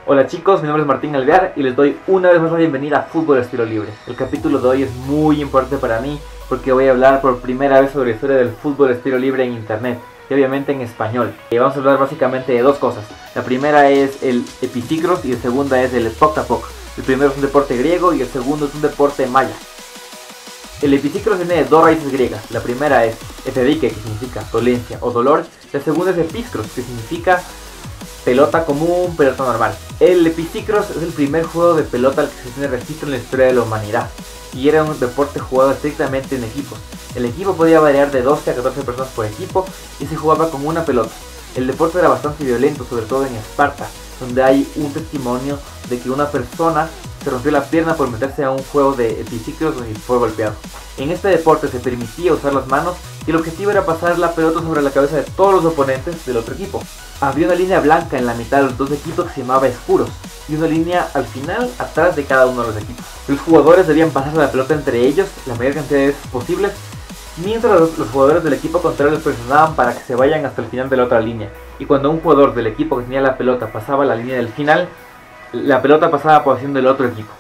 Hola chicos, mi nombre es Martín Alvear y les doy una vez más la bienvenida a Fútbol Estilo Libre. El capítulo de hoy es muy importante para mí porque voy a hablar por primera vez sobre la historia del fútbol estilo libre en internet y obviamente en español. Vamos a hablar básicamente de dos cosas. La primera es el epiciclos y la segunda es el poktapoc. El primero es un deporte griego y el segundo es un deporte maya. El epiciclos viene de dos raíces griegas. La primera es epidike, que significa dolencia o dolor. La segunda es episkros, que significa pelota común, pelota normal. El epiciclos es el primer juego de pelota al que se tiene registro en la historia de la humanidad y era un deporte jugado estrictamente en equipos. El equipo podía variar de 12 a 14 personas por equipo y se jugaba con una pelota. El deporte era bastante violento, sobre todo en Esparta, donde hay un testimonio de que una persona se rompió la pierna por meterse a un juego de epiciclos y fue golpeado. En este deporte se permitía usar las manos y el objetivo era pasar la pelota sobre la cabeza de todos los oponentes del otro equipo. Había una línea blanca en la mitad de los dos equipos que se llamaba escuros y una línea al final atrás de cada uno de los equipos. Los jugadores debían pasarse la pelota entre ellos la mayor cantidad de veces posibles, mientras los jugadores del equipo contrario los presionaban para que se vayan hasta el final de la otra línea. Y cuando un jugador del equipo que tenía la pelota pasaba la línea del final, la pelota pasaba a posición del otro equipo.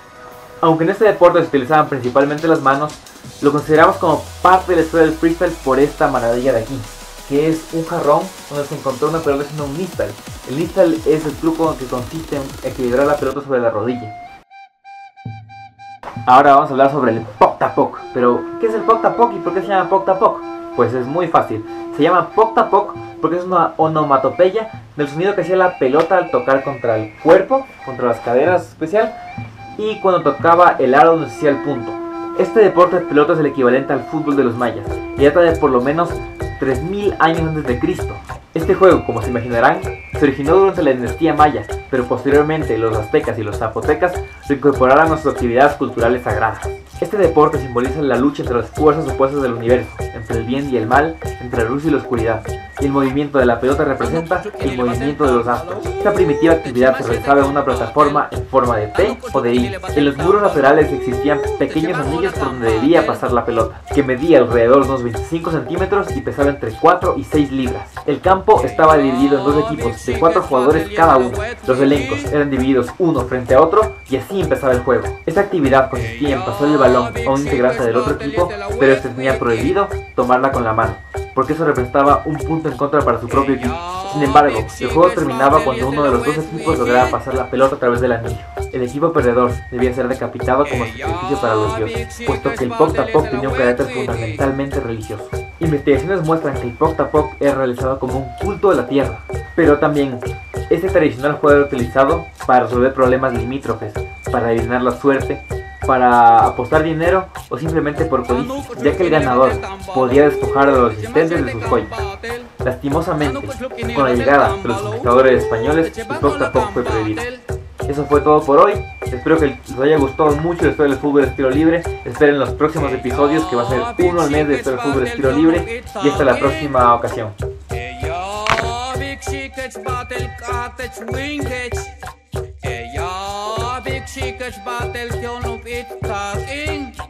Aunque en este deporte se utilizaban principalmente las manos, lo consideramos como parte de la historia del freestyle por esta maravilla de aquí, que es un jarrón donde se encontró una pelota haciendo un nistyle. El nistyle es el truco que consiste en equilibrar la pelota sobre la rodilla. Ahora vamos a hablar sobre el poktapoc. Pero, ¿qué es el poktapoc y por qué se llama poktapoc? Pues es muy fácil. Se llama poktapoc porque es una onomatopeya del sonido que hacía la pelota al tocar contra el cuerpo, contra las caderas especial, y cuando tocaba el aro donde se hacía el punto. Este deporte de pelota es el equivalente al fútbol de los mayas y data de por lo menos 3000 años antes de Cristo. Este juego, como se imaginarán, se originó durante la dinastía maya, pero posteriormente los aztecas y los zapotecas lo incorporaron a sus actividades culturales sagradas. Este deporte simboliza la lucha entre las fuerzas opuestas del universo, entre el bien y el mal, entre la luz y la oscuridad, y el movimiento de la pelota representa el movimiento de los astros. Esta primitiva actividad se realizaba en una plataforma en forma de T o de I. En los muros laterales existían pequeños anillos por donde debía pasar la pelota, que medía alrededor de unos 25 centímetros y pesaba entre 4 y 6 libras. El campo estaba dividido en dos equipos de 4 jugadores cada uno. Los elencos eran divididos uno frente a otro y así empezaba el juego. Esta actividad consistía en pasar el balón a un integrante del otro equipo, pero este tenía prohibido tomarla con la mano, porque eso representaba un punto en contra para su propio equipo. Sin embargo, el juego terminaba cuando uno de los dos equipos lograba pasar la pelota a través del anillo. El equipo perdedor debía ser decapitado como sacrificio para los dioses, puesto que el poktapoc tenía un carácter fundamentalmente religioso. Investigaciones muestran que el poktapoc era realizado como un culto de la tierra, pero también este tradicional juego era utilizado para resolver problemas limítrofes, para adivinar la suerte, para apostar dinero o simplemente por codicia, ya que el ganador podía despojar a los asistentes de sus joyas. Lastimosamente, con la llegada de los conquistadores españoles, el poktapoc fue prohibido. Eso fue todo por hoy. Espero que les haya gustado mucho la historia del fútbol estilo libre. Esperen los próximos episodios, que va a ser uno al mes de historia del fútbol estilo libre. Y hasta la próxima ocasión. Big secrets battle, kill of it talking.